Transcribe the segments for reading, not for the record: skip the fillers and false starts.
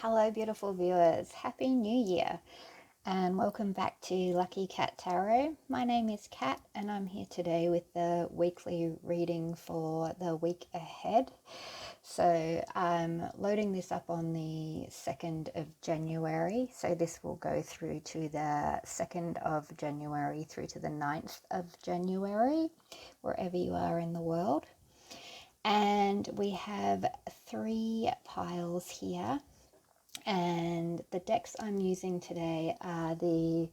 Hello, beautiful viewers. Happy New Year and welcome back to Lucky Cat Tarot. My name is Kat and I'm here today with the weekly reading for the week ahead. So I'm loading this up on the 2nd of January. So this will go through to the 2nd of January through to the 9th of January, wherever you are in the world. And we have 3 piles here. And the decks I'm using today are the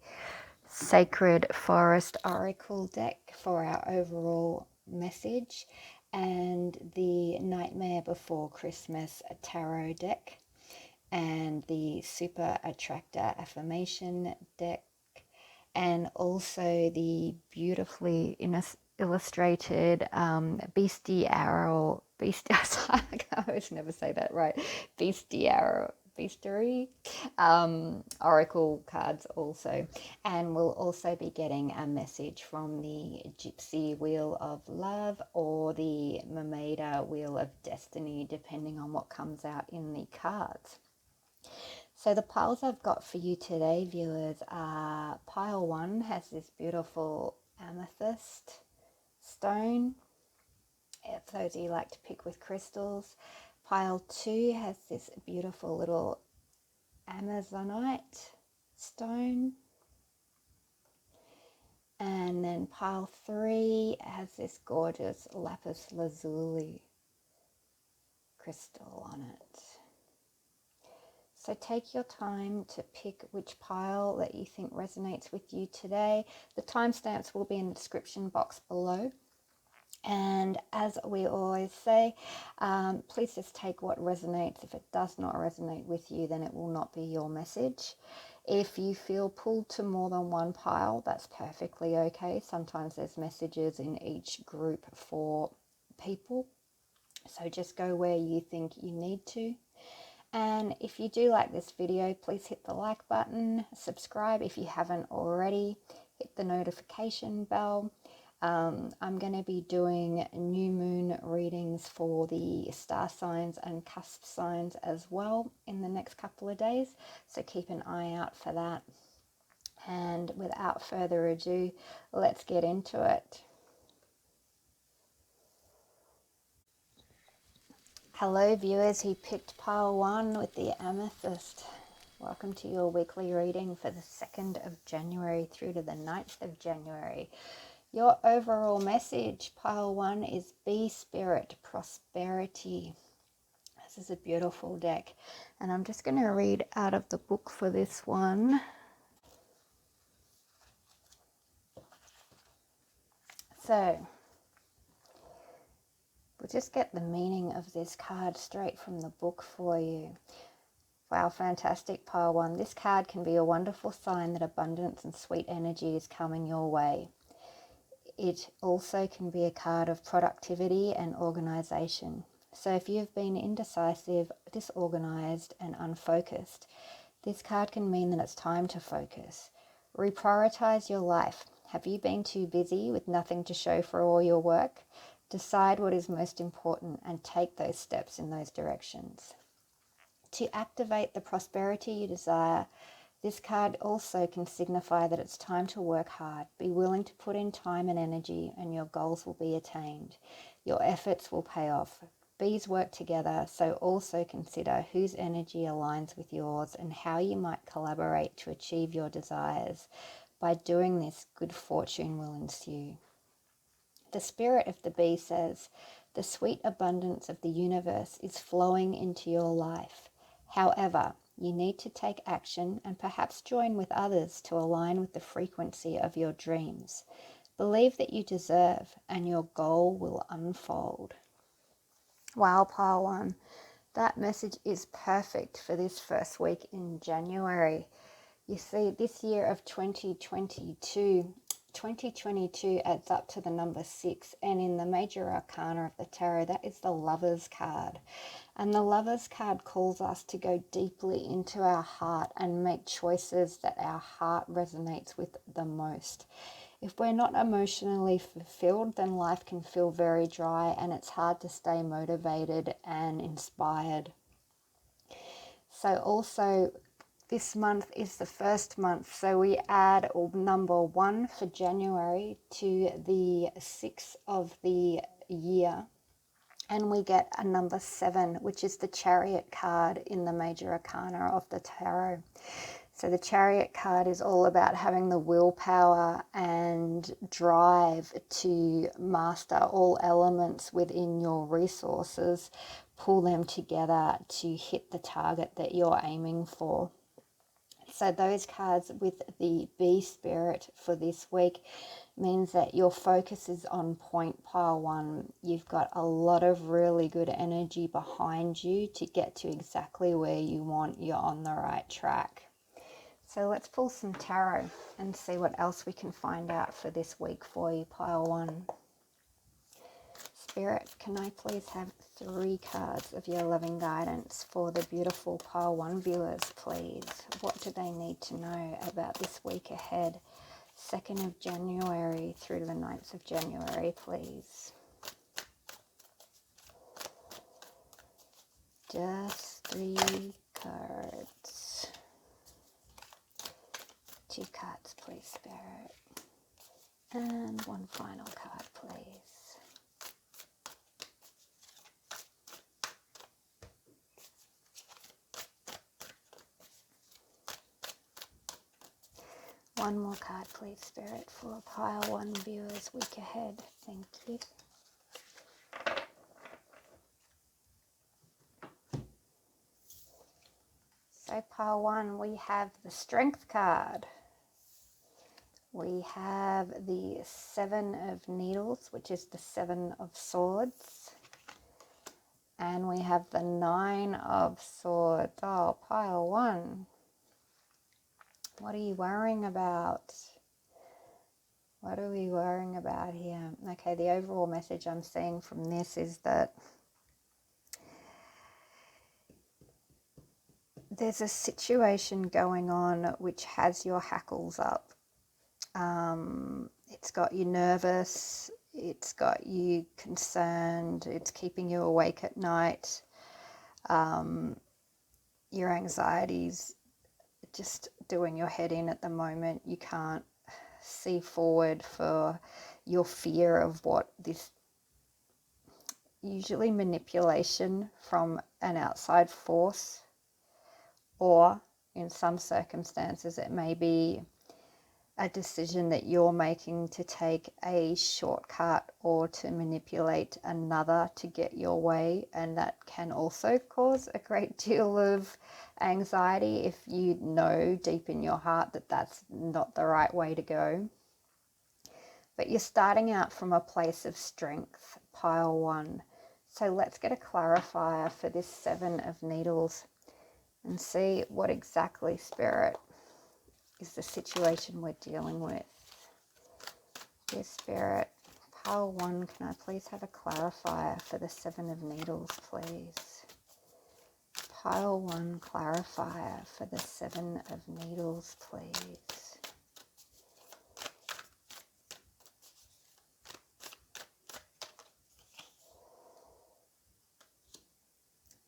Sacred Forest Oracle deck for our overall message and the Nightmare Before Christmas Tarot deck and the Super Attractor Affirmation deck and also the beautifully illustrated I always never say that right, Beastery oracle cards also. And we'll also be getting a message from the Gypsy Wheel of Love or the Mermaid Wheel of Destiny, depending on what comes out in the cards. So the piles I've got for you today, viewers, are pile 1 has this beautiful amethyst stone. For those of you who like to pick with crystals. Pile 2 has this beautiful little amazonite stone. And then pile 3 has this gorgeous Lapis Lazuli crystal on it. So take your time to pick which pile that you think resonates with you today. The timestamps will be in the description box below. And as we always say, please just take what resonates. If it does not resonate with you, then it will not be your message. If you feel pulled to more than one pile, that's perfectly okay. Sometimes there's messages in each group for people. So just go where you think you need to. And if you do like this video, please hit the like button, subscribe if you haven't already, hit the notification bell. I'm going to be doing new moon readings for the star signs and cusp signs as well in the next couple of days, so keep an eye out for that. And without further ado, let's get into it. Hello viewers who picked pile 1 with the amethyst. Welcome to your weekly reading for the 2nd of January through to the 9th of January. Your overall message, pile 1, is Be Spirit, Prosperity. This is a beautiful deck. And I'm just going to read out of the book for this one. So, we'll just get the meaning of this card straight from the book for you. Wow, fantastic, pile 1. This card can be a wonderful sign that abundance and sweet energy is coming your way. It also can be a card of productivity and organization. So if you've been indecisive, disorganized, and unfocused, this card can mean that it's time to focus. Reprioritize your life. Have you been too busy with nothing to show for all your work? Decide what is most important and take those steps in those directions. To activate the prosperity you desire, this card also can signify that it's time to work hard. Be willing to put in time and energy and your goals will be attained. Your efforts will pay off. Bees work together, so also consider whose energy aligns with yours and how you might collaborate to achieve your desires. By doing this, good fortune will ensue. The spirit of the bee says, the sweet abundance of the universe is flowing into your life. However, you need to take action and perhaps join with others to align with the frequency of your dreams. Believe that you deserve and your goal will unfold. Wow, pile 1. That message is perfect for this first week in January. You see, this year of 2022 adds up to the number 6, and in the major arcana of the tarot, that is the Lover's card. And the Lover's card calls us to go deeply into our heart and make choices that our heart resonates with the most. If we're not emotionally fulfilled, then life can feel very dry and it's hard to stay motivated and inspired. So also this month is the first month, so we add number 1 for January to the 6 of the year, and we get a number 7, which is the Chariot card in the Major Arcana of the Tarot. So the Chariot card is all about having the willpower and drive to master all elements within your resources, pull them together to hit the target that you're aiming for. So those cards with the Bee Spirit for this week means that your focus is on point, pile 1. You've got a lot of really good energy behind you to get to exactly where you want. You're on the right track. So let's pull some tarot and see what else we can find out for this week for you, pile 1. Spirit, can I please have 3 cards of your loving guidance for the beautiful pile 1 viewers, please? What do they need to know about this week ahead? 2nd of January through to the 9th of January, please. Just 3 cards. 2 cards, please, Spirit. And 1 final card, please. One more card, please, Spirit, for pile 1 viewers week ahead. Thank you. So pile 1, we have the Strength card. We have the 7 of Needles, which is the 7 of Swords. And we have the 9 of Swords. Oh, pile 1. What are you worrying about? What are we worrying about here? Okay, the overall message I'm seeing from this is that there's a situation going on which has your hackles up. It's got you nervous, it's got you concerned, it's keeping you awake at night. Your anxiety's just doing your head in at the moment. You can't see forward for your fear of what this, usually manipulation from an outside force, or in some circumstances it may be a decision that you're making to take a shortcut or to manipulate another to get your way, and that can also cause a great deal of anxiety if you know deep in your heart that that's not the right way to go. But you're starting out from a place of strength, pile 1. So let's get a clarifier for this 7 of Needles and see what exactly, Spirit, is the situation we're dealing with. Dear Spirit, pile 1, can I please have a clarifier for the 7 of Needles, please? Pile 1 clarifier for the 7 of Needles, please.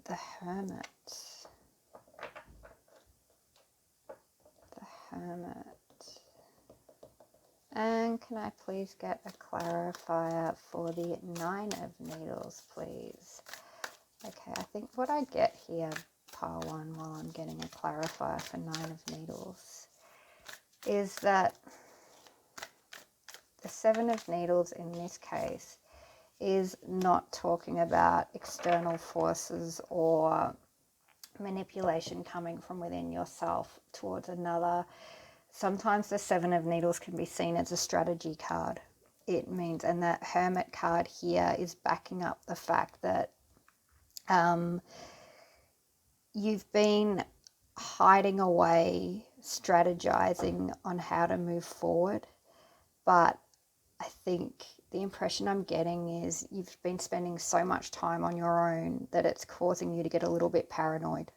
The Hermit. The Hermit. And can I please get a clarifier for the 9 of Needles, please? Okay, I think what I get here, pile 1, while I'm getting a clarifier for 9 of Needles, is that the 7 of Needles in this case is not talking about external forces or manipulation coming from within yourself towards another. Sometimes the 7 of Needles can be seen as a strategy card. It means, and that Hermit card here is backing up the fact that you've been hiding away, strategizing on how to move forward. But I think the impression I'm getting is you've been spending so much time on your own that it's causing you to get a little bit paranoid.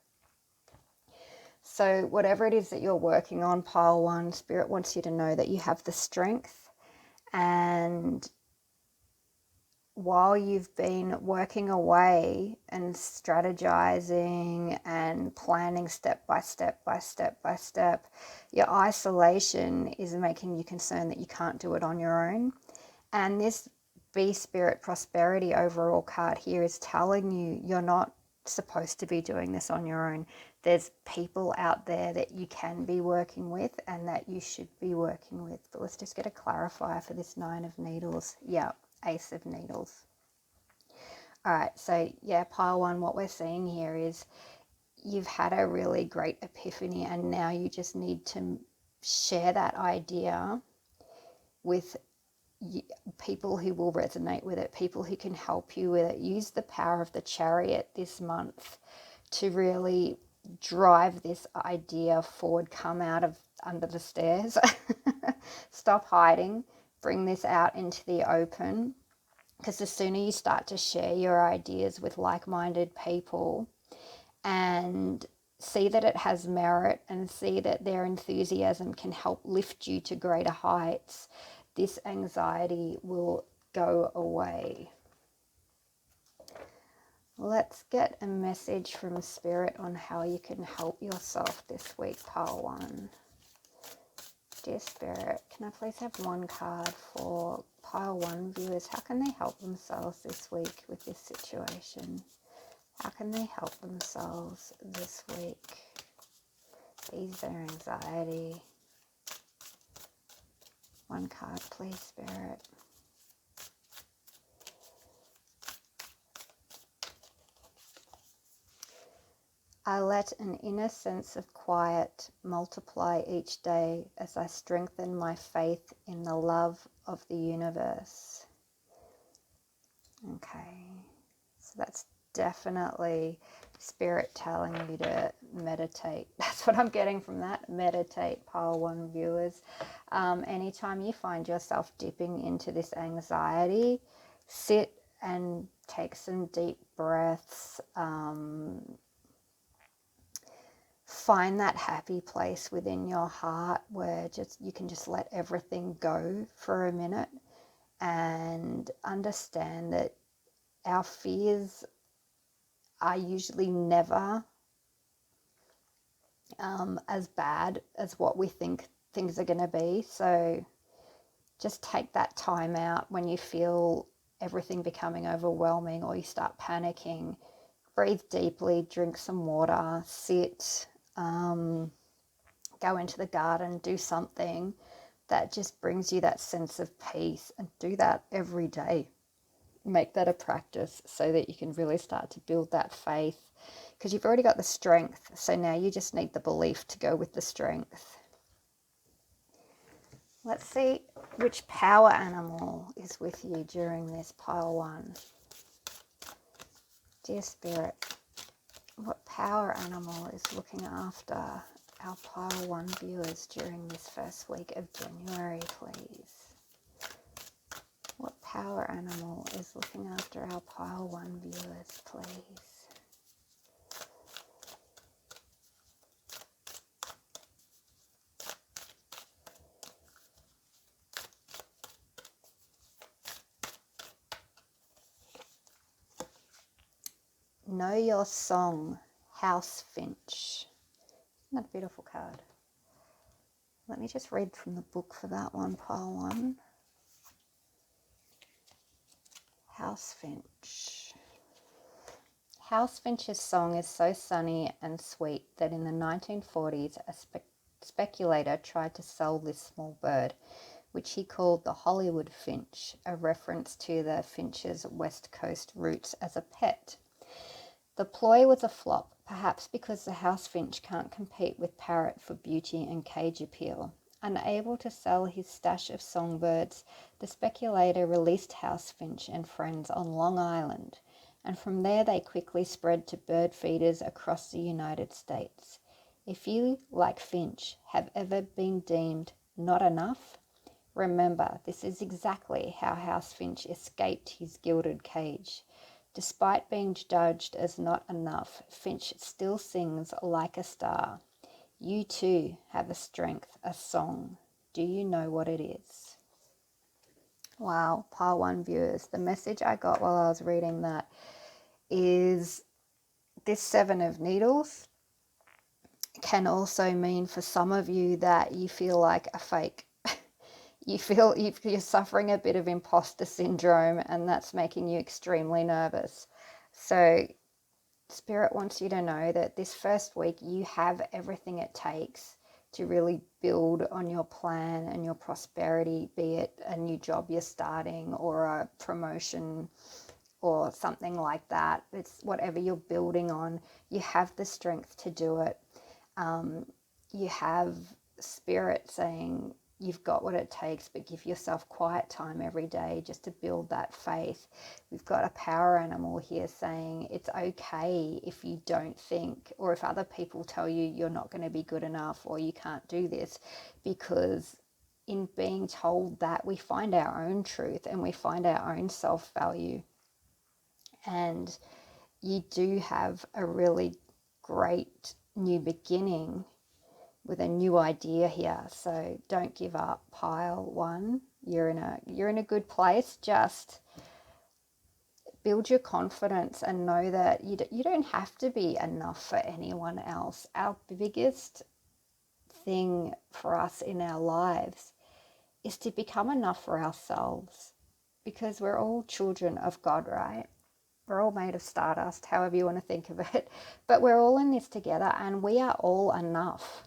So whatever it is that you're working on, pile 1, Spirit wants you to know that you have the strength and while you've been working away and strategizing and planning step by step by step by step, your isolation is making you concerned that you can't do it on your own. And this Be Spirit Prosperity overall card here is telling you you're not supposed to be doing this on your own. There's people out there that you can be working with and that you should be working with. But let's just get a clarifier for this Nine of Needles. Yeah, Ace of Needles. All right, so yeah, pile one, what we're seeing here is you've had a really great epiphany and now you just need to share that idea with people who will resonate with it, people who can help you with it. Use the power of the Chariot this month to really drive this idea forward. Come out of under the stairs. Stop hiding. Bring this out into the open. Because the sooner you start to share your ideas with like-minded people and see that it has merit and see that their enthusiasm can help lift you to greater heights, this anxiety will go away. Let's get a message from Spirit on how you can help yourself this week, pile one. Dear Spirit, can I please have one card for pile one viewers? How can they help themselves this week with this situation? How can they help themselves this week? Ease their anxiety. One card, please, Spirit. I let an inner sense of quiet multiply each day as I strengthen my faith in the love of the universe. Okay, so that's definitely Spirit telling you to meditate. That's what I'm getting from that. Meditate, pile one viewers. Anytime you find yourself dipping into this anxiety, sit and take some deep breaths. Find that happy place within your heart where you can just let everything go for a minute and understand that our fears are usually never as bad as what we think things are going to be. So just take that time out when you feel everything becoming overwhelming or you start panicking. Breathe deeply, drink some water, sit, go into the garden, do something that just brings you that sense of peace, and do that every day. Make that a practice so that you can really start to build that faith, because you've already got the strength, so now you just need the belief to go with the strength. Let's see which power animal is with you during this pile one. Dear Spirit, what power animal is looking after our pile one viewers during this first week of January, please? What power animal is looking after our pile one viewers, please? Know Your Song, House Finch. Isn't that a beautiful card? Let me just read from the book for that one, pile one. House Finch. House Finch's song is so sunny and sweet that in the 1940s a speculator tried to sell this small bird, which he called the Hollywood finch, a reference to the finch's West Coast roots as a pet. The ploy was a flop, perhaps because the house finch can't compete with parrot for beauty and cage appeal. Unable to sell his stash of songbirds, the speculator released house finch and friends on Long Island, and from there they quickly spread to bird feeders across the United States. If you, like Finch, have ever been deemed not enough, remember this is exactly how house finch escaped his gilded cage. Despite being judged as not enough, Finch still sings like a star. You too have a strength, a song. Do you know what it is? Wow, pile one viewers. The message I got while I was reading that is this Seven of Needles can also mean for some of you that you feel like a fake. You feel you're suffering a bit of imposter syndrome, and that's making you extremely nervous. So Spirit wants you to know that this first week you have everything it takes to really build on your plan and your prosperity, be it a new job you're starting or a promotion or something like that. It's whatever you're building on, you have the strength to do it. You have Spirit saying you've got what it takes, but give yourself quiet time every day just to build that faith. We've got a power animal here saying it's okay if you don't think, or if other people tell you you're not going to be good enough or you can't do this, because in being told that, we find our own truth and we find our own self-value. And you do have a really great new beginning with a new idea here. So don't give up, pile one. You're in a good place. Just build your confidence and know that you don't have to be enough for anyone else. Our biggest thing for us in our lives is to become enough for ourselves, because we're all children of God, right? We're all made of stardust, however you want to think of it. But we're all in this together, and we are all enough.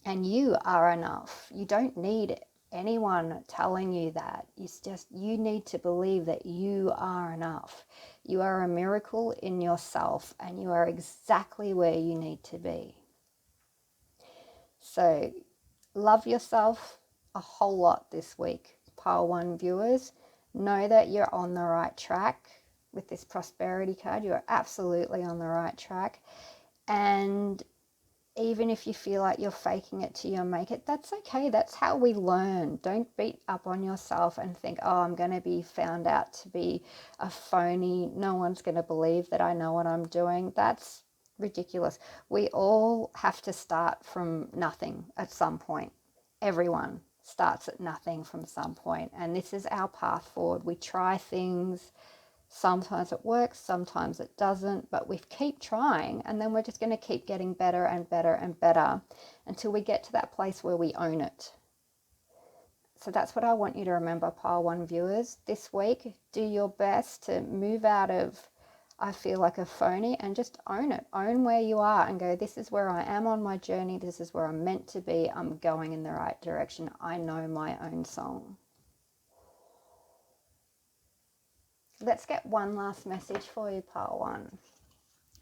And you are enough. You don't need anyone telling you that. It's just you need to believe that you are enough. You are a miracle in yourself, and you are exactly where you need to be. So love yourself a whole lot this week, Pile 1 viewers. Know that you're on the right track with this prosperity card. You're absolutely on the right track. And even if you feel like you're faking it till you make it, that's okay. That's how we learn. Don't beat up on yourself and think, oh, I'm going to be found out to be a phony. No one's going to believe that I know what I'm doing. That's ridiculous. We all have to start from nothing at some point. Everyone starts at nothing from some point, and this is our path forward. We try things. Sometimes it works, sometimes it doesn't, but we keep trying, and then we're just going to keep getting better and better and better until we get to that place where we own it. So that's what I want you to remember, Pile 1 viewers. This week, do your best to move out of I feel like a phony and just own it. Own where you are and go, this is where I am on my journey. This is where I'm meant to be. I'm going in the right direction. I know my own song. Let's get one last message for you, Pile 1,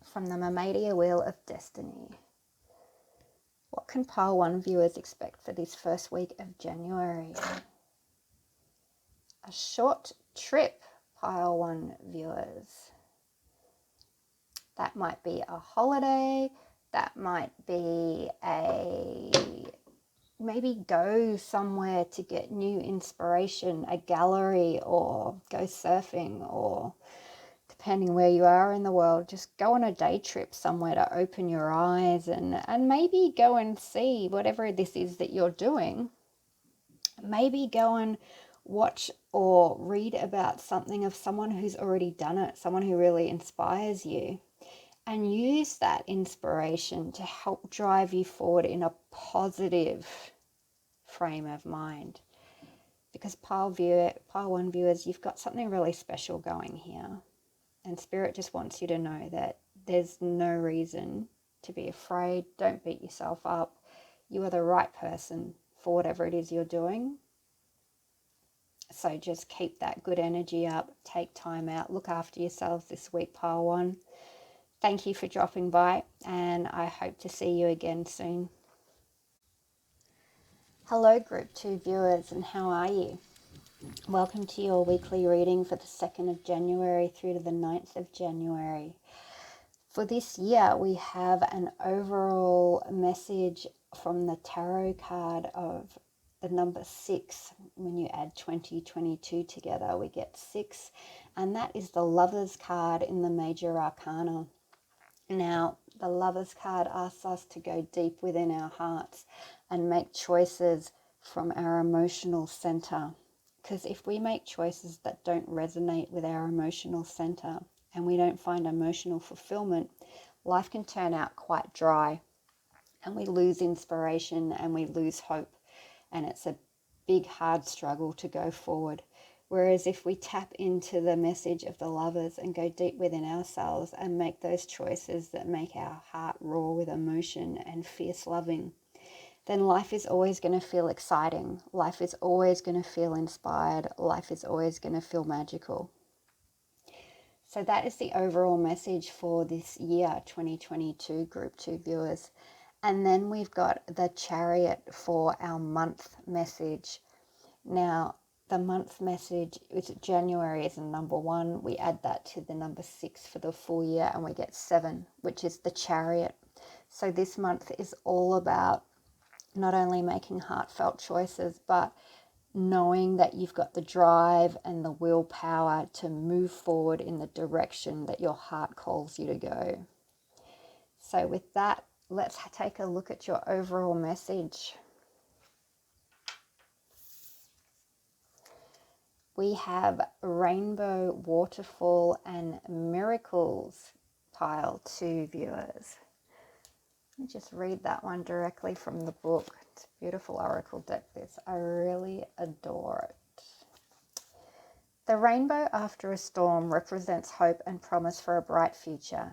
from the Mermaidia Wheel of Destiny. What can Pile 1 viewers expect for this first week of January? A short trip, Pile 1 viewers. That might be a holiday, that might be maybe go somewhere to get new inspiration, a gallery, or go surfing, or depending where you are in the world, just go on a day trip somewhere to open your eyes and maybe go and see whatever this is that you're doing. Maybe go and watch or read about something of someone who's already done it, someone who really inspires you, and use that inspiration to help drive you forward in a positive frame of mind. Because Pile 1 viewers, you've got something really special going here. And Spirit just wants you to know that there's no reason to be afraid. Don't beat yourself up. You are the right person for whatever it is you're doing. So just keep that good energy up. Take time out. Look after yourselves this week, Pile 1. Thank you for dropping by, and I hope to see you again soon. Hello, Group 2 viewers, and how are you? Welcome to your weekly reading for the 2nd of January through to the 9th of January. For this year, we have an overall message from the tarot card of the number 6. When you add 2022 together, we get 6, and that is the Lovers card in the Major Arcana. Now, the Lovers card asks us to go deep within our hearts and make choices from our emotional center Because if we make choices that don't resonate with our emotional center and we don't find emotional fulfillment, life can turn out quite dry and we lose inspiration and we lose hope. And it's a big, hard struggle to go forward. Whereas if we tap into the message of the lovers and go deep within ourselves and make those choices that make our heart roar with emotion and fierce loving, then life is always going to feel exciting. Life is always going to feel inspired. Life is always going to feel magical. So that is the overall message for this year, 2022, Group 2 viewers. And then we've got the Chariot for our month message. Now, the month message is January is a number 1. We add that to the number 6 for the full year and we get 7, which is the Chariot. So this month is all about not only making heartfelt choices, but knowing that you've got the drive and the willpower to move forward in the direction that your heart calls you to go. So with that, let's take a look at your overall message. We have Rainbow, Waterfall, and Miracles, pile 2 viewers. Let me just read that one directly from the book. It's a beautiful oracle deck, this. I really adore it. The rainbow after a storm represents hope and promise for a bright future.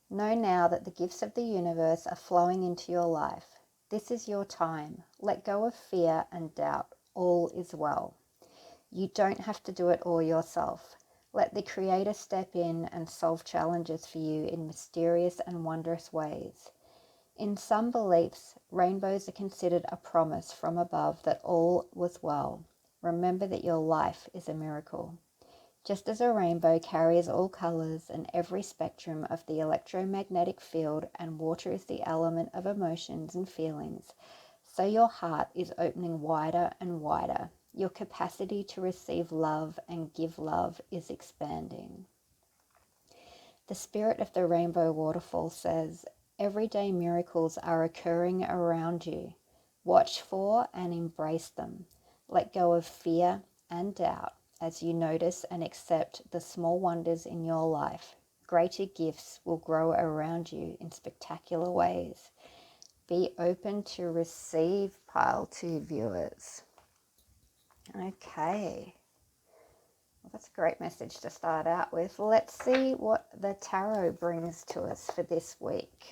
Know now that the gifts of the universe are flowing into your life. This is your time. Let go of fear and doubt. All is well. You don't have to do it all yourself. Let the Creator step in and solve challenges for you in mysterious and wondrous ways. In some beliefs, rainbows are considered a promise from above that all was well. Remember that your life is a miracle. Just as a rainbow carries all colors and every spectrum of the electromagnetic field, and water is the element of emotions and feelings, so your heart is opening wider and wider. Your capacity to receive love and give love is expanding. The spirit of the rainbow waterfall says, everyday miracles are occurring around you. Watch for and embrace them. Let go of fear and doubt as you notice and accept the small wonders in your life. Greater gifts will grow around you in spectacular ways. Be open to receive, pile 2 viewers. Okay. Well, that's a great message to start out with. Let's see what the tarot brings to us for this week.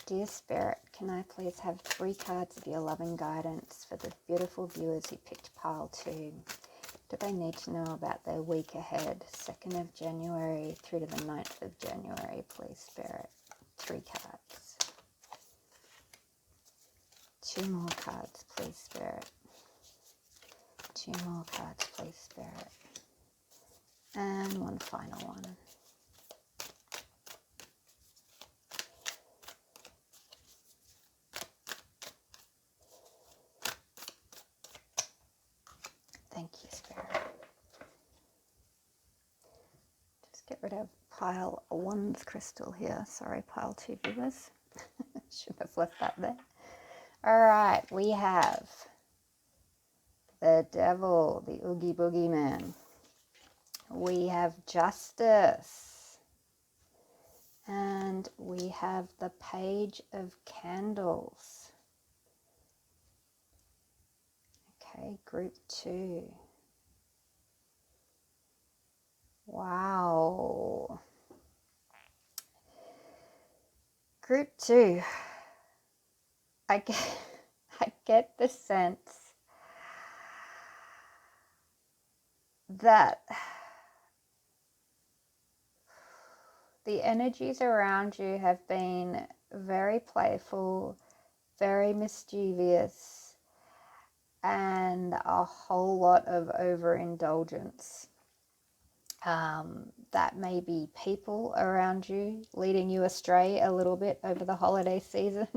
Dear Spirit, can I please have 3 cards of your loving guidance for the beautiful viewers who picked pile 2? Do they need to know about their week ahead, 2nd of January through to the 9th of January, please, Spirit? 3 cards. 2 more cards, please, Spirit. 2 more cards, please, Spirit. And 1 final one. Thank you, Spirit. Just get rid of pile 1's crystal here. Sorry, pile 2 viewers. Should have left that there. All right, we have the devil, the Oogie Boogie Man. We have justice. And we have the Page of Candles. Okay, group 2. Wow. Group 2. I get the sense that the energies around you have been very playful, very mischievous, and a whole lot of overindulgence. That may be people around you leading you astray a little bit over the holiday season.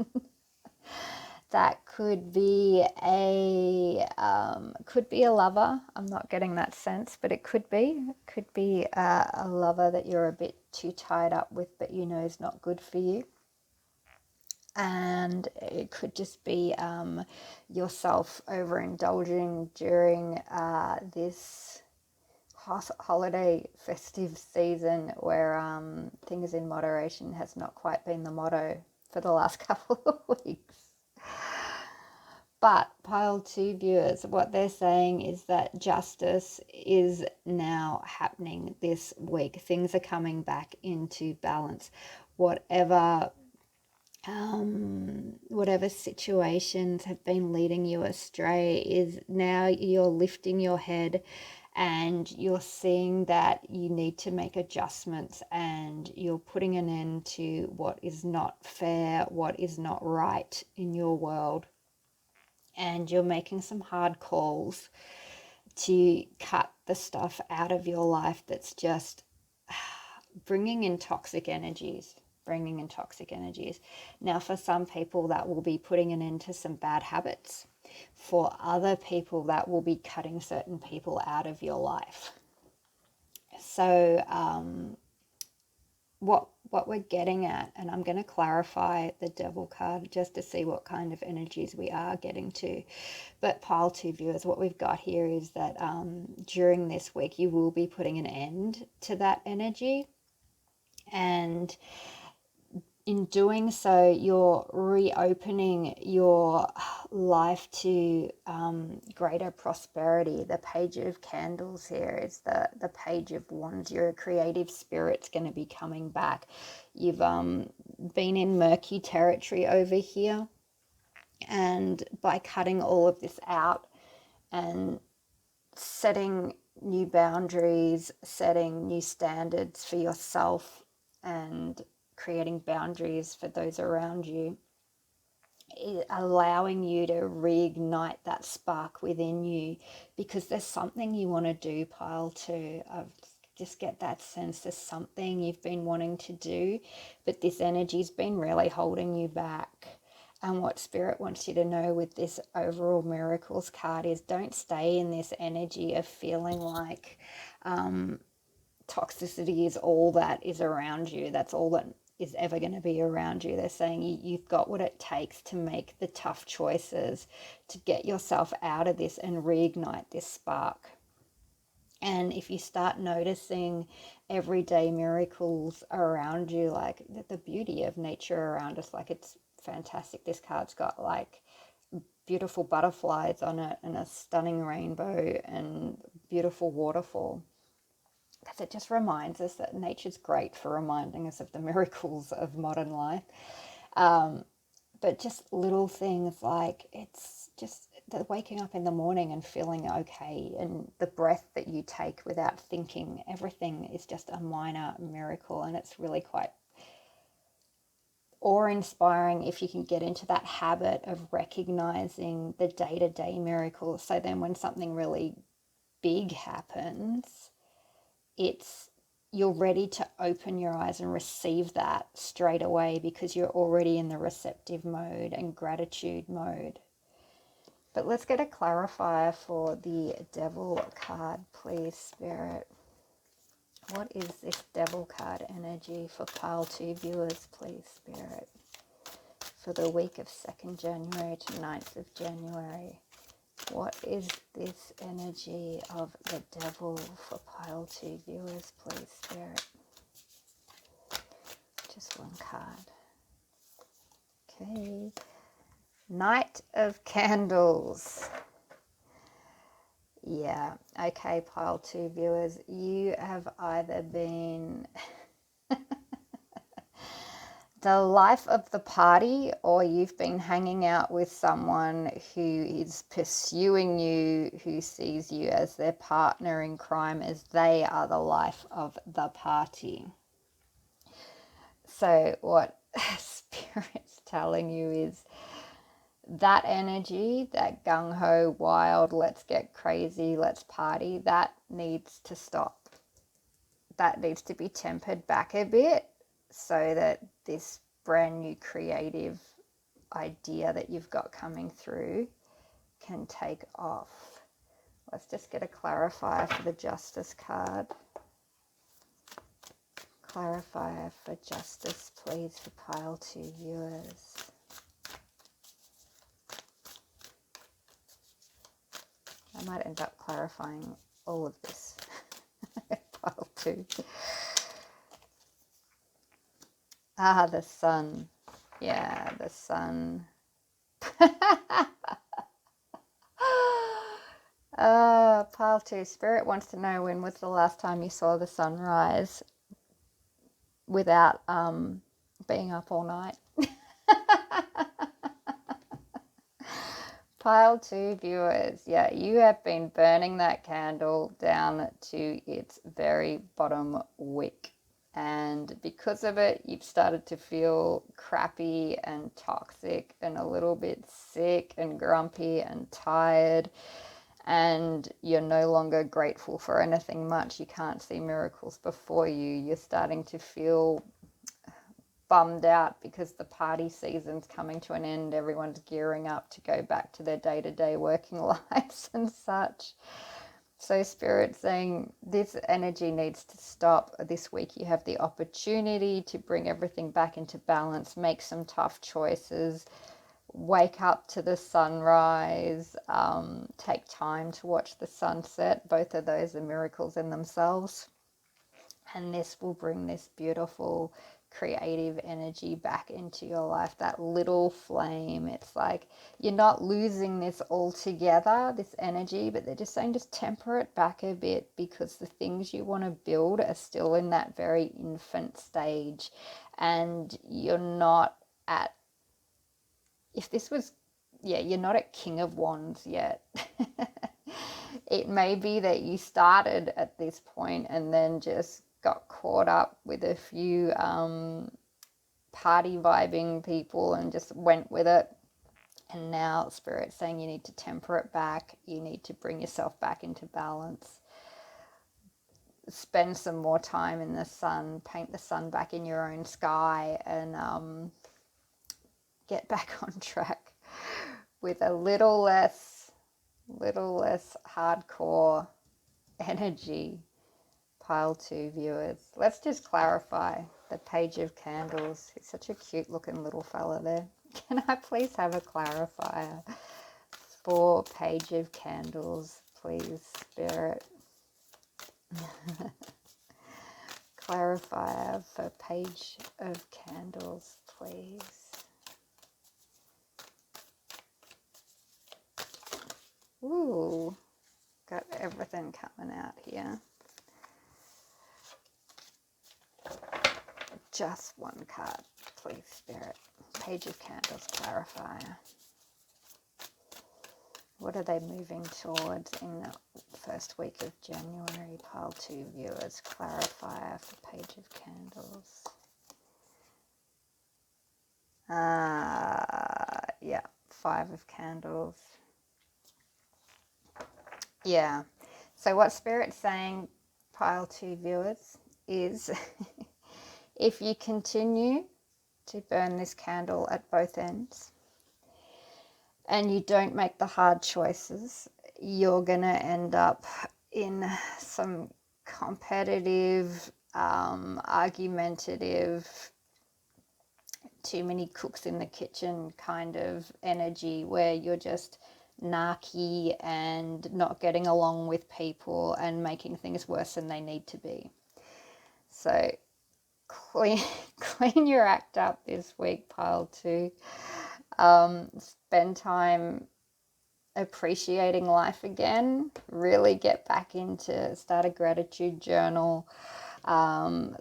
That could be a lover. I'm not getting that sense, but it could be. It could be a lover that you're a bit too tied up with, but you know is not good for you. And it could just be yourself overindulging during this holiday festive season where things in moderation has not quite been the motto for the last couple of weeks. But pile 2 viewers, what they're saying is that justice is now happening this week. Things are coming back into balance. Whatever situations have been leading you astray is now you're lifting your head and you're seeing that you need to make adjustments, and you're putting an end to what is not fair, what is not right in your world. And you're making some hard calls to cut the stuff out of your life that's just bringing in toxic energies. Now, for some people, that will be putting an end to some bad habits. For other people, that will be cutting certain people out of your life. So what we're getting at, and I'm going to clarify the Devil card just to see what kind of energies we are getting to. But pile 2 viewers, what we've got here is that during this week, you will be putting an end to that energy. And in doing so, you're reopening your life to greater prosperity. The Page of Candles here is the Page of Wands. Your creative spirit's going to be coming back. You've been in murky territory over here, and by cutting all of this out and setting new boundaries, setting new standards for yourself, and creating boundaries for those around you, allowing you to reignite that spark within you, because there's something you want to do, pile 2. I've just get that sense there's something you've been wanting to do, but this energy's been really holding you back. And what Spirit wants you to know with this overall miracles card is don't stay in this energy of feeling like toxicity is all that is around you. That's all that is ever going to be around you. They're saying you've got what it takes to make the tough choices, to get yourself out of this and reignite this spark. And if you start noticing everyday miracles around you, like the beauty of nature around us, like it's fantastic. This card's got like beautiful butterflies on it and a stunning rainbow and beautiful waterfall. Because it just reminds us that nature's great for reminding us of the miracles of modern life. But just little things like it's just the waking up in the morning and feeling okay, and the breath that you take without thinking, everything is just a minor miracle. And it's really quite awe-inspiring if you can get into that habit of recognizing the day-to-day miracles. So then when something really big happens, you're ready to open your eyes and receive that straight away, because you're already in the receptive mode and gratitude mode. But let's get a clarifier for the Devil card, please, Spirit. What is this Devil card energy for pile 2 viewers, please, Spirit, for the week of 2nd January to 9th of January? What is this energy of the Devil for pile 2 viewers, please, Spirit? Just one card. Okay. Knight of Candles. Yeah, okay, pile 2 viewers. You have either been the life of the party, or you've been hanging out with someone who is pursuing you, who sees you as their partner in crime, as they are the life of the party. So what Spirit's telling you is that energy, that gung-ho, wild, let's get crazy, let's party, that needs to stop. That needs to be tempered back a bit, so that this brand new creative idea that you've got coming through can take off. Let's just get a clarifier for the Justice card. Clarifier for Justice, please, for pile 2 viewers. I might end up clarifying all of this. Pile 2. The sun. Yeah, the sun. Pile 2. Spirit wants to know, when was the last time you saw the sunrise without being up all night? Pile 2 viewers, yeah, you have been burning that candle down to its very bottom wick. And because of it, you've started to feel crappy and toxic and a little bit sick and grumpy and tired. And you're no longer grateful for anything much. You can't see miracles before you. You're starting to feel bummed out because the party season's coming to an end. Everyone's gearing up to go back to their day-to-day working lives and such. So Spirit's saying this energy needs to stop. This week you have the opportunity to bring everything back into balance, make some tough choices, wake up to the sunrise, take time to watch the sunset. Both of those are miracles in themselves. And this will bring this beautiful creative energy back into your life, that little flame. It's like you're not losing this altogether, this energy, but they're just saying just temper it back a bit, because the things you want to build are still in that very infant stage, and you're not at, if this was, yeah, you're not at King of Wands yet. It may be that you started at this point and then just got caught up with a few party vibing people and just went with it. And now Spirit's saying you need to temper it back. You need to bring yourself back into balance. Spend some more time in the sun. Paint the sun back in your own sky, and get back on track with a little less hardcore energy. Pile 2 viewers. Let's just clarify the Page of Candles. He's such a cute looking little fella there. Can I please have a clarifier for Page of Candles, please, Spirit? Clarifier for Page of Candles, please. Ooh, got everything coming out here. Just one card, please, Spirit. Page of Candles clarifier. What are they moving towards in the first week of January? Pile 2 viewers. Clarifier for Page of Candles. Yeah, 5 of Candles. Yeah. So what Spirit's saying, Pile 2 viewers, is if you continue to burn this candle at both ends and you don't make the hard choices, you're going to end up in some competitive, argumentative, too many cooks in the kitchen kind of energy, where you're just narky and not getting along with people and making things worse than they need to be. So clean your act up this week, Pile 2. Spend time appreciating life again. Really get back into, start a gratitude journal.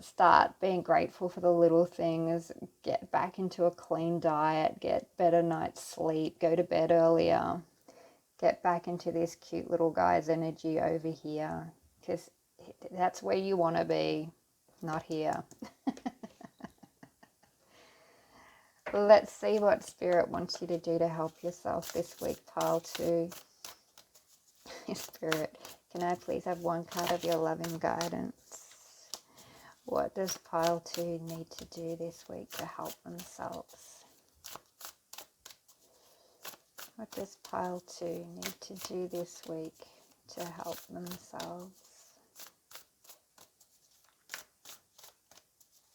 Start being grateful for the little things. Get back into a clean diet. Get better night's sleep. Go to bed earlier. Get back into this cute little guy's energy over here, because that's where you want to be, not here. Let's see what Spirit wants you to do to help yourself this week, Pile 2. Spirit, can I please have one card of your loving guidance? What does Pile 2 need to do this week to help themselves? What does Pile 2 need to do this week to help themselves?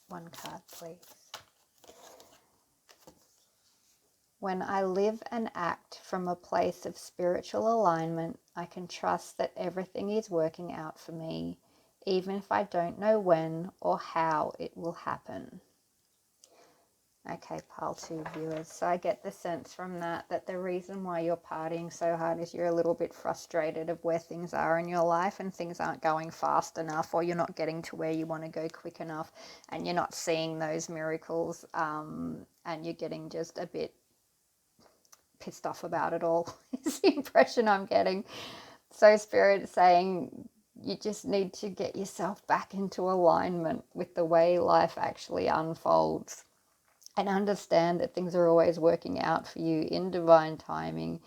One card, please. When I live and act from a place of spiritual alignment, I can trust that everything is working out for me, even if I don't know when or how it will happen. Okay, pile 2 viewers. So I get the sense from that the reason why you're partying so hard is you're a little bit frustrated of where things are in your life and things aren't going fast enough, or you're not getting to where you want to go quick enough, and you're not seeing those miracles, and you're getting just a bit pissed off about it all is the impression I'm getting. So Spirit is saying you just need to get yourself back into alignment with the way life actually unfolds, and understand that things are always working out for you in divine timing.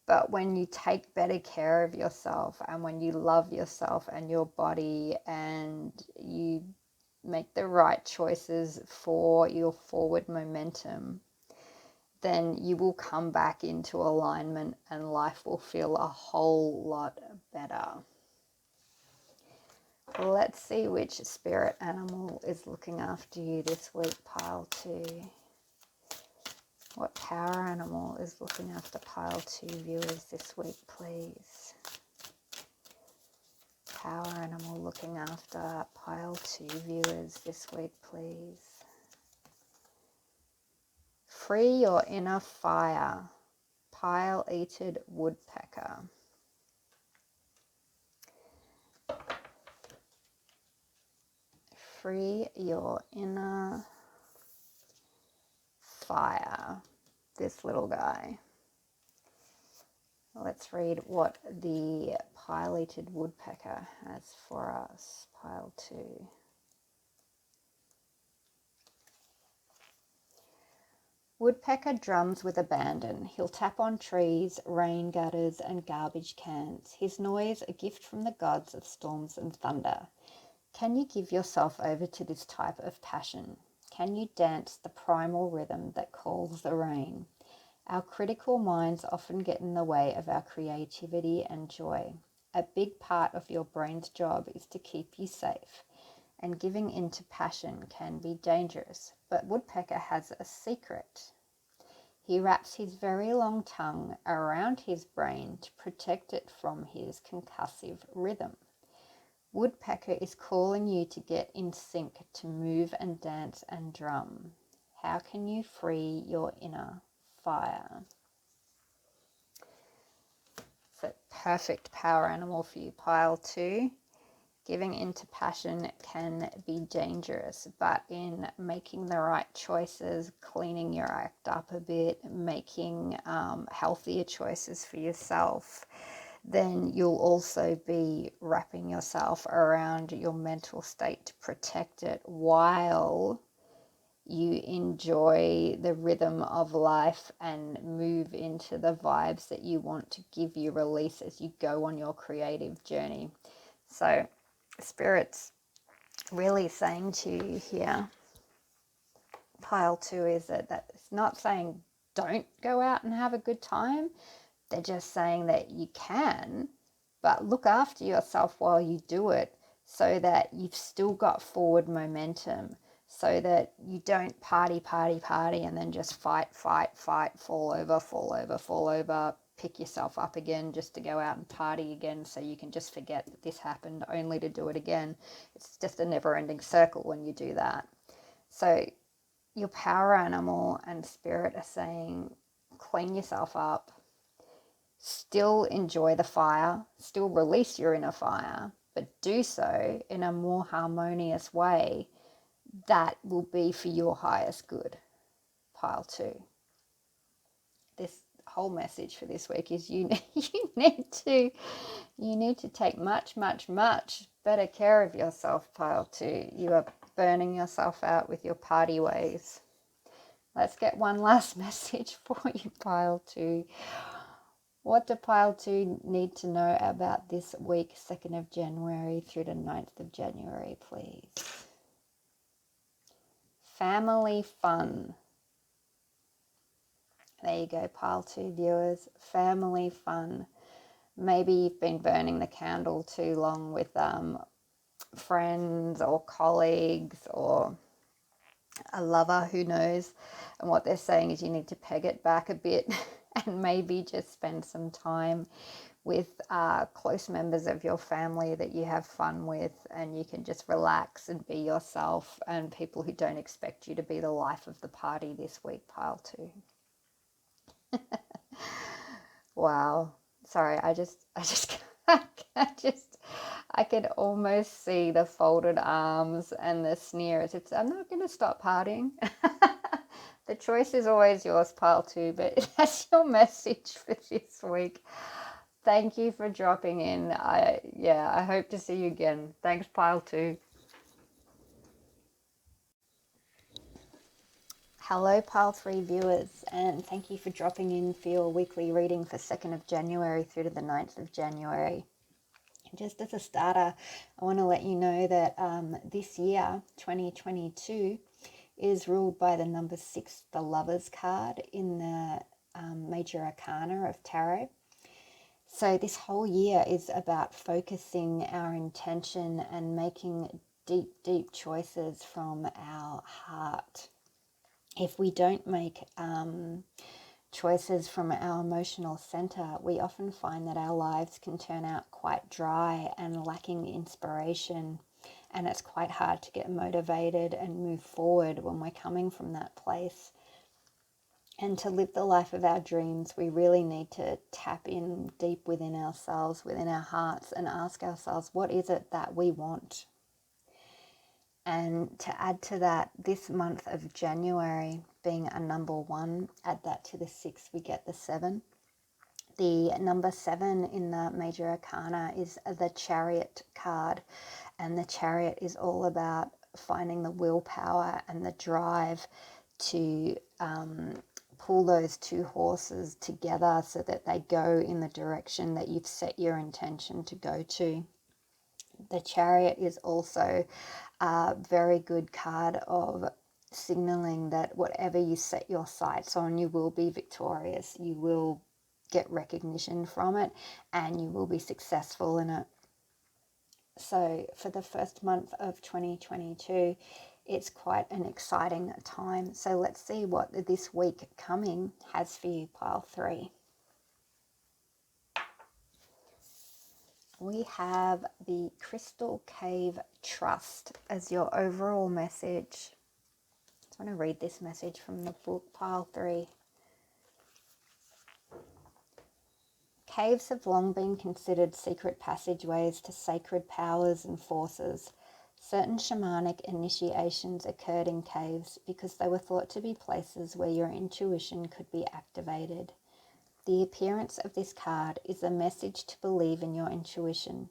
But when you take better care of yourself, and when you love yourself and your body, and you make the right choices for your forward momentum, then you will come back into alignment and life will feel a whole lot better. Let's see which spirit animal is looking after you this week, pile 2. What power animal is looking after pile 2 viewers this week, please? Power animal looking after pile 2 viewers this week, please. Free your inner fire, pile-eated woodpecker. Free your inner fire, this little guy. Let's read what the pile-eated woodpecker has for us, pile 2. Woodpecker drums with abandon. He'll tap on trees, rain gutters, and garbage cans. His noise a gift from the gods of storms and thunder. Can you give yourself over to this type of passion? Can you dance the primal rhythm that calls the rain? Our critical minds often get in the way of our creativity and joy. A big part of your brain's job is to keep you safe, and giving into passion can be dangerous. But Woodpecker has a secret. He wraps his very long tongue around his brain to protect it from his concussive rhythm. Woodpecker is calling you to get in sync, to move and dance and drum. How can you free your inner fire? It's a perfect power animal for you, pile 2. Giving into passion can be dangerous, but in making the right choices, cleaning your act up a bit, making healthier choices for yourself, then you'll also be wrapping yourself around your mental state to protect it while you enjoy the rhythm of life and move into the vibes that you want to give you release as you go on your creative journey. So Spirit's really saying to you here, pile 2, is that it's not saying don't go out and have a good time. They're just saying that you can, but look after yourself while you do it, so that you've still got forward momentum, so that you don't party, and then just fight, fall over, pick yourself up again just to go out and party again so you can just forget that this happened only to do it again. It's just a never-ending circle when you do that. So your power animal and spirit are saying clean yourself up, still enjoy the fire, still release your inner fire, but do so in a more harmonious way that will be for your highest good, pile 2. This whole message for this week is you need to take much better care of yourself, pile 2. You are burning yourself out with your party ways. Let's get one last message for you, pile 2. What do pile 2 need to know about this week, 2nd of January through to 9th of January, please? Family fun. There you go, pile 2 viewers. Family fun. Maybe you've been burning the candle too long with friends or colleagues or a lover, who knows. And what they're saying is you need to peg it back a bit and maybe just spend some time with close members of your family that you have fun with, and you can just relax and be yourself, and people who don't expect you to be the life of the party this week, pile 2. Wow. Sorry, I could almost see the folded arms and the sneers. I'm not going to stop partying. The choice is always yours, pile 2, but that's your message for this week. Thank you for dropping in. I hope to see you again. Thanks, pile 2. Hello, pile 3 viewers, and thank you for dropping in for your weekly reading for 2nd of January through to the 9th of January. Just as a starter, I want to let you know that this year, 2022, is ruled by the number 6, the Lovers card in the Major Arcana of Tarot. So this whole year is about focusing our intention and making deep, deep choices from our heart. If we don't make choices from our emotional center, we often find that our lives can turn out quite dry and lacking inspiration, and it's quite hard to get motivated and move forward when we're coming from that place. And to live the life of our dreams, we really need to tap in deep within ourselves, within our hearts, and ask ourselves, what is it that we want? And to add to that, this month of January being a number 1, add that to the 6, we get the 7. The number 7 in the Major Arcana is the Chariot card, and the Chariot is all about finding the willpower and the drive to pull those 2 horses together so that they go in the direction that you've set your intention to go to. The Chariot is also a very good card of signaling that whatever you set your sights on, you will be victorious. You will get recognition from it, and you will be successful in it. So for the first month of 2022, it's quite an exciting time. So let's see what this week coming has for you, pile 3. We have the Crystal Cave Trust as your overall message. I want to read this message from the book, pile 3. Caves have long been considered secret passageways to sacred powers and forces. Certain shamanic initiations occurred in caves because they were thought to be places where your intuition could be activated. The appearance of this card is a message to believe in your intuition,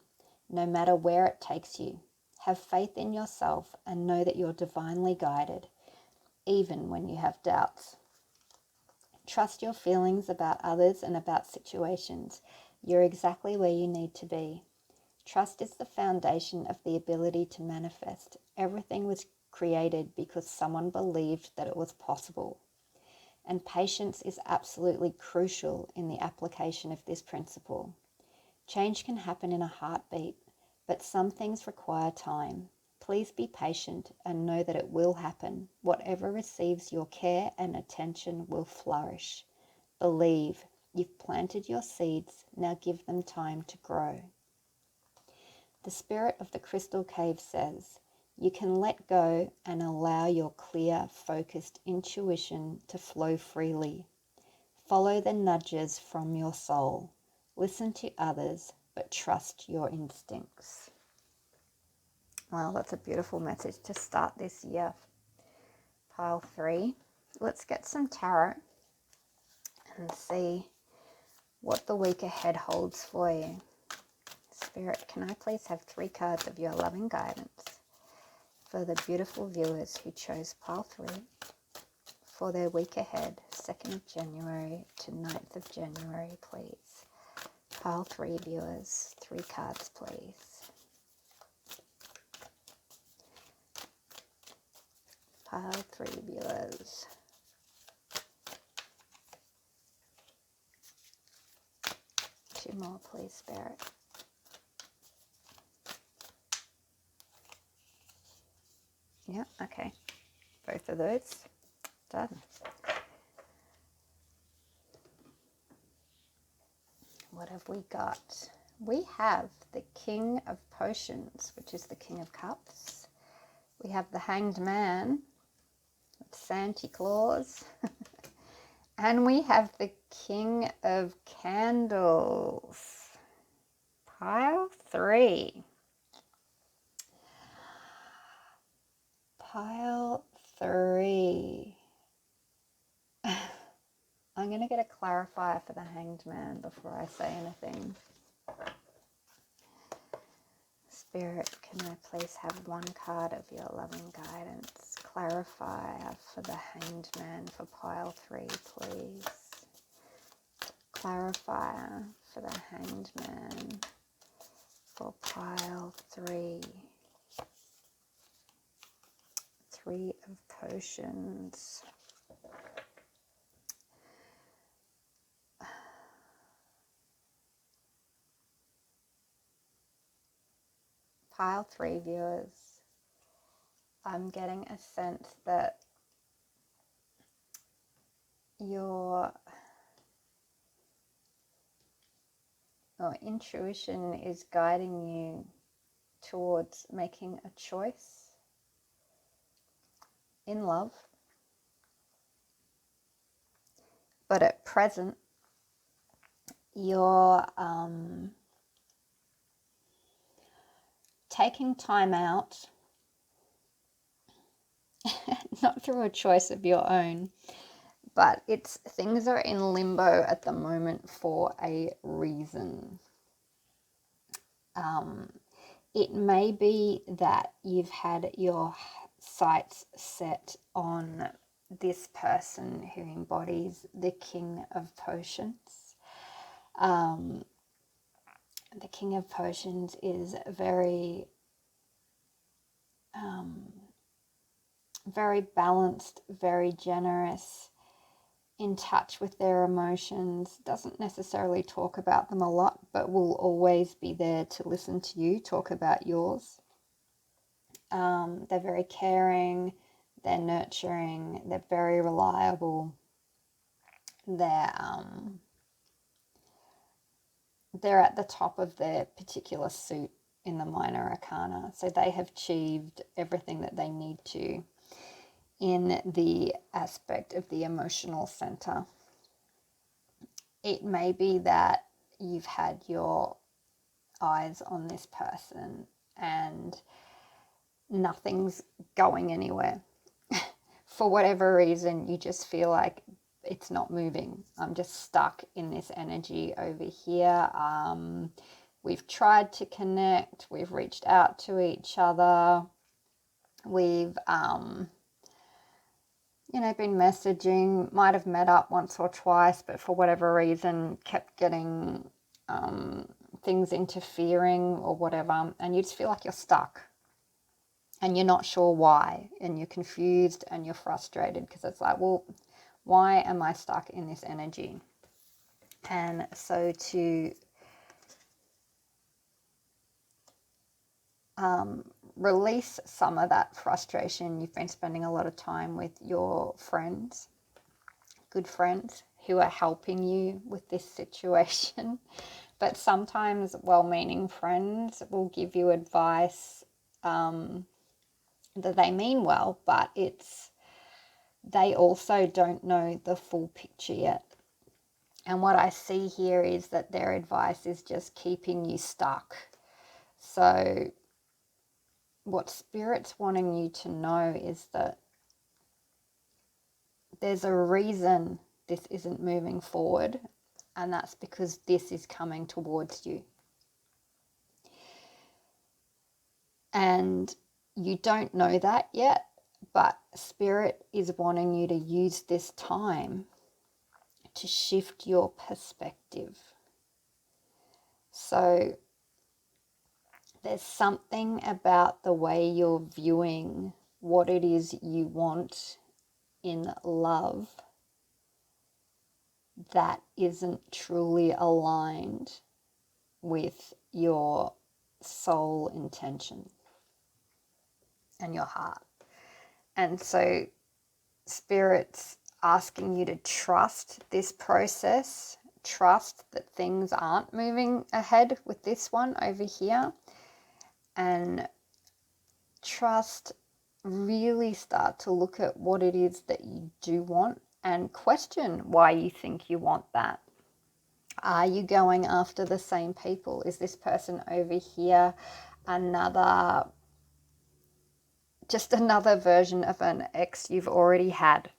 no matter where it takes you. Have faith in yourself and know that you're divinely guided, even when you have doubts. Trust your feelings about others and about situations. You're exactly where you need to be. Trust is the foundation of the ability to manifest. Everything was created because someone believed that it was possible. And patience is absolutely crucial in the application of this principle. Change can happen in a heartbeat, but some things require time. Please be patient and know that it will happen. Whatever receives your care and attention will flourish. Believe, you've planted your seeds, now give them time to grow. The spirit of the Crystal Cave says, you can let go and allow your clear, focused intuition to flow freely. Follow the nudges from your soul. Listen to others, but trust your instincts. Well, that's a beautiful message to start this year. Pile 3. Let's get some tarot and see what the week ahead holds for you. Spirit, can I please have 3 cards of your loving guidance for the beautiful viewers who chose pile 3 for their week ahead, 2nd of January to 9th of January, please. Pile 3 viewers, 3 cards, please. Pile 3 viewers. Two more, please, Spirit. Yeah, okay. both of those. Done. What have we got? We have the King of Potions, which is the King of Cups. We have the Hanged Man, Santa Claus. And we have the King of Candles. Pile 3. Pile 3. I'm going to get a clarifier for the Hanged Man before I say anything. Spirit, can I please have one card of your loving guidance? Clarifier for the Hanged Man for pile 3, please. Clarifier for the Hanged Man for pile 3. 3 of Potions. Pile 3 viewers, I'm getting a sense that your intuition is guiding you towards making a choice in love. But at present, you're taking time out, not through a choice of your own, but things are in limbo at the moment for a reason. It may be that you've had your sights set on this person who embodies the King of Potions. The King of Potions is very balanced, very generous, in touch with their emotions, doesn't necessarily talk about them a lot, but will always be there to listen to you talk about yours. They're very caring, they're nurturing, they're very reliable, they're at the top of their particular suit in the minor arcana. So they have achieved everything that they need to in the aspect of the emotional center. It may be that you've had your eyes on this person and nothing's going anywhere. For whatever reason, you just feel like it's not moving. I'm just stuck in this energy over here. We've tried to connect. We've reached out to each other. We've, been messaging, might have met up once or twice, but for whatever reason, kept getting things interfering or whatever. And you just feel like you're stuck. And you're not sure why, and you're confused and you're frustrated because it's like, well, why am I stuck in this energy? And so to release some of that frustration, you've been spending a lot of time with your friends, good friends, who are helping you with this situation. But sometimes well-meaning friends will give you advice that they mean well, but they also don't know the full picture yet. And what I see here is that their advice is just keeping you stuck. So what Spirit's wanting you to know is that there's a reason this isn't moving forward, and that's because this is coming towards you. And you don't know that yet, but Spirit is wanting you to use this time to shift your perspective. So there's something about the way you're viewing what it is you want in love that isn't truly aligned with your soul intention and your heart. And so Spirit's asking you to trust this process, trust that things aren't moving ahead with this one over here, and trust, really start to look at what it is that you do want and question why you think you want that. Are you going after the same people? Is this person over here just another version of an ex you've already had?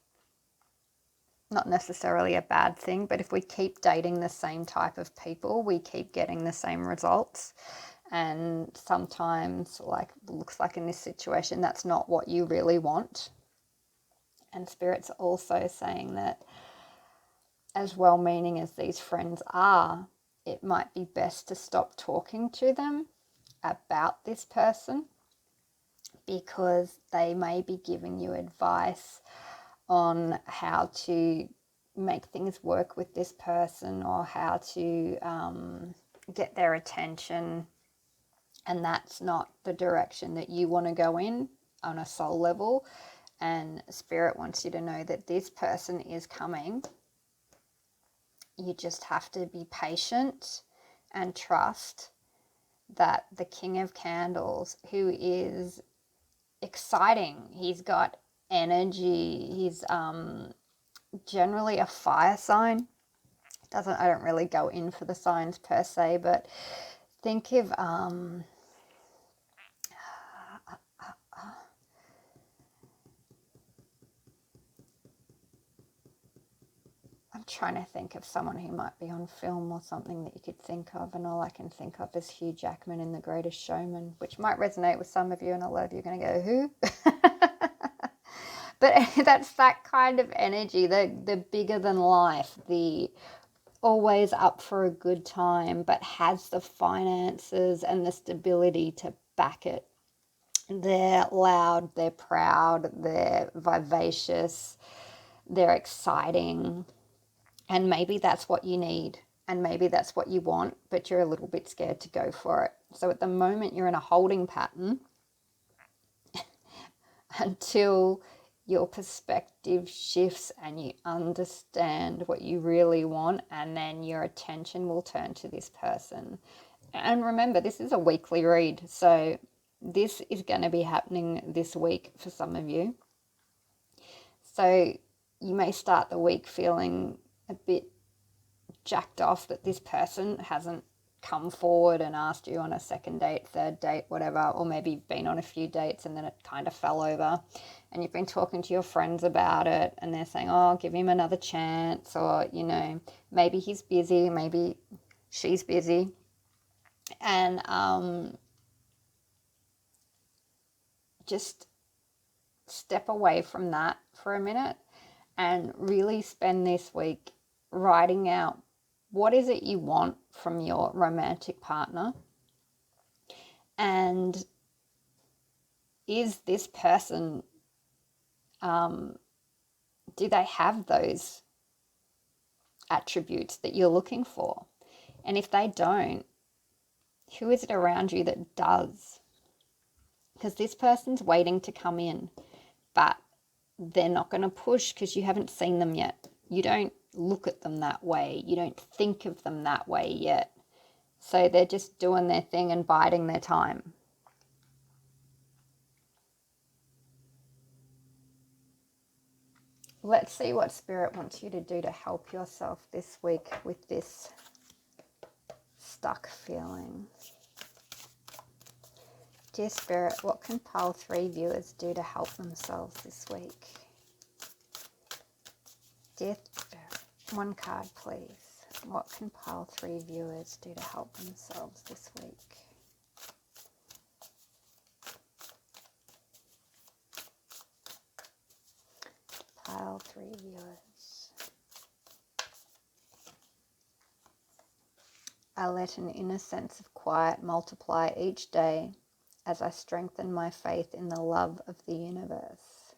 Not necessarily a bad thing, but if we keep dating the same type of people, we keep getting the same results. And sometimes, like looks like in this situation, that's not what you really want. And Spirit's also saying that, as well-meaning as these friends are, it might be best to stop talking to them about this person, because they may be giving you advice on how to make things work with this person, or how to get their attention, and that's not the direction that you want to go in on a soul level. And Spirit wants you to know that this person is coming. You just have to be patient and trust that the King of Candles, who is exciting, he's got energy, he's generally a fire sign. I don't really go in for the signs per se, but think of I'm trying to think of someone who might be on film or something that you could think of, and all I can think of is Hugh Jackman in The Greatest Showman, which might resonate with some of you, and a lot of you are going to go, who? But that's that kind of energy, the bigger than life, the always up for a good time, but has the finances and the stability to back it. They're loud, they're proud, they're vivacious, they're exciting. And maybe that's what you need, and maybe that's what you want, but you're a little bit scared to go for it. So at the moment, you're in a holding pattern until your perspective shifts and you understand what you really want, and then your attention will turn to this person. And remember, this is a weekly read, so this is going to be happening this week for some of you. So you may start the week feeling a bit jacked off that this person hasn't come forward and asked you on a second date, third date, whatever, or maybe you've been on a few dates and then it kind of fell over, and you've been talking to your friends about it and they're saying, oh, give him another chance, or, you know, maybe he's busy, maybe she's busy. And just step away from that for a minute and really spend this week writing out what is it you want from your romantic partner, and is this person, do they have those attributes that you're looking for? And if they don't, who is it around you that does? Because this person's waiting to come in, but they're not going to push because you haven't seen them yet. You don't look at them that way. You don't think of them that way yet. So they're just doing their thing and biding their time. Let's see what Spirit wants you to do to help yourself this week with this stuck feeling. Dear Spirit, what can Pile 3 viewers do to help themselves this week? Dear Spirit, one card please. What can Pile 3 viewers do to help themselves this week? Pile 3 viewers. I let an inner sense of quiet multiply each day as I strengthen my faith in the love of the universe.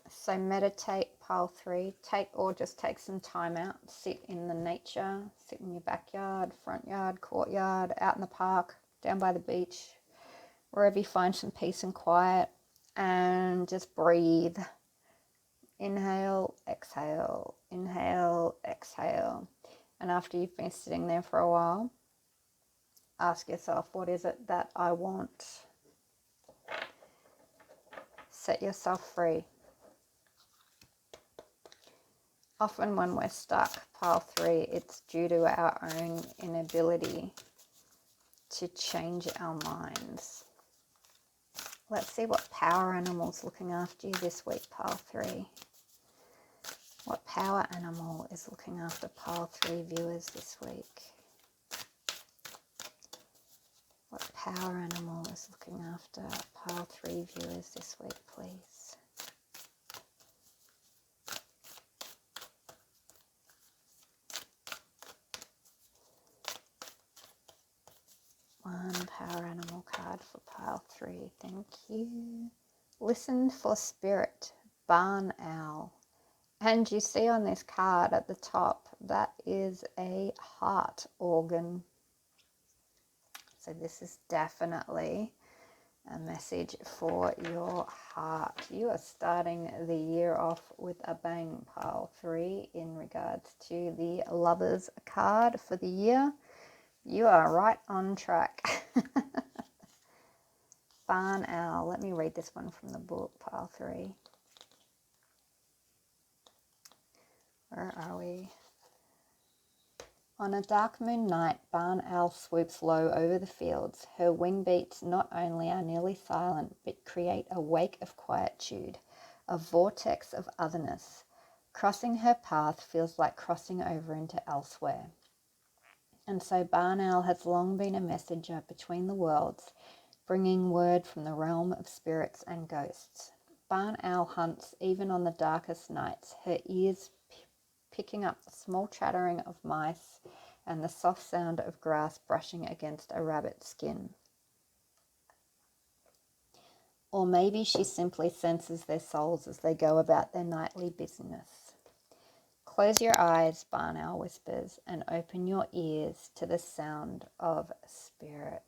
So meditate, Pile 3. Just take some time out. Sit in the nature. Sit in your backyard, front yard, courtyard, out in the park, down by the beach. wherever you find some peace and quiet, and just breathe. Inhale, exhale, inhale, exhale. And after you've been sitting there for a while, ask yourself, what is it that I want? Set yourself free. Often when we're stuck, pile 3, it's due to our own inability to change our minds. Let's see what power animal's looking after you this week, pile 3. What power animal is looking after pile 3 viewers this week? What power animal is looking after pile 3 viewers this week, please? One power animal card for pile 3. Thank you. Listen for spirit, barn owl. And you see on this card at the top, that is a heart organ. So this is definitely a message for your heart. You are starting the year off with a bang, pile 3, in regards to the Lovers card for the year. You are right on track. Barn owl. Let me read this one from the book, pile 3. Where are we? On a dark moon night, barn owl swoops low over the fields. Her wing beats not only are nearly silent, but create a wake of quietude, a vortex of otherness. Crossing her path feels like crossing over into elsewhere. And so barn owl has long been a messenger between the worlds, bringing word from the realm of spirits and ghosts. Barn owl hunts even on the darkest nights, her ears picking up the small chattering of mice and the soft sound of grass brushing against a rabbit's skin. Or maybe she simply senses their souls as they go about their nightly business. Close your eyes, barn owl whispers, and open your ears to the sound of spirit.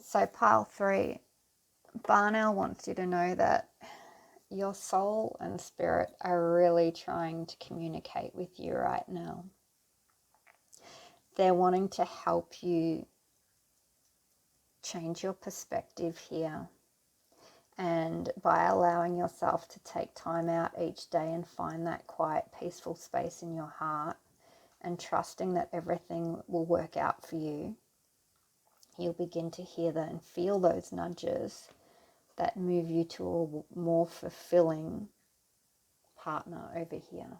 So pile 3, barn owl wants you to know that your soul and spirit are really trying to communicate with you right now. They're wanting to help you change your perspective here. And by allowing yourself to take time out each day and find that quiet, peaceful space in your heart and trusting that everything will work out for you, you'll begin to hear that and feel those nudges that move you to a more fulfilling partner over here.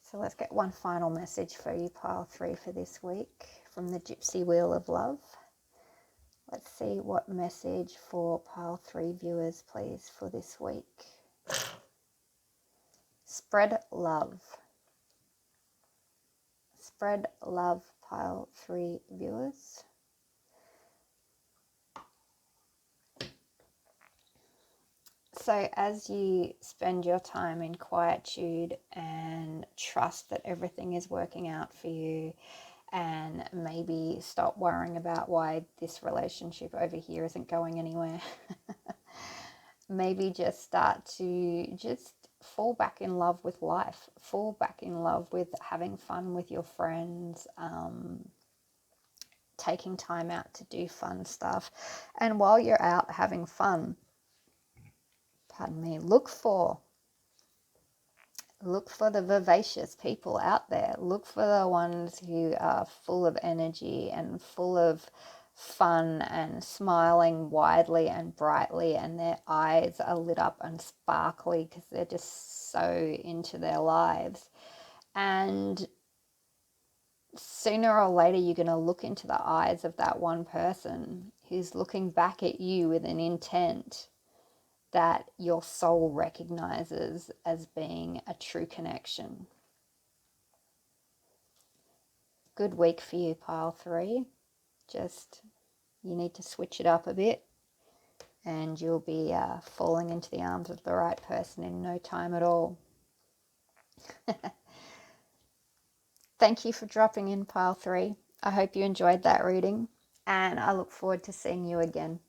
So let's get one final message for you, pile 3, for this week from the Gypsy Wheel of Love. Let's see what message for pile 3 viewers, please, for this week. Spread love. Spread love, pile 3 viewers. So as you spend your time in quietude and trust that everything is working out for you, and maybe stop worrying about why this relationship over here isn't going anywhere, maybe just start to just fall back in love with life, fall back in love with having fun with your friends, taking time out to do fun stuff. And while you're out having fun, look for the vivacious people out there. Look for the ones who are full of energy and full of fun and smiling widely and brightly, and their eyes are lit up and sparkly because they're just so into their lives. And sooner or later, you're going to look into the eyes of that one person who's looking back at you with an intent that your soul recognizes as being a true connection. Good week for you, pile 3. Just, you need to switch it up a bit and you'll be falling into the arms of the right person in no time at all. Thank you for dropping in, pile 3. I hope you enjoyed that reading, and I look forward to seeing you again.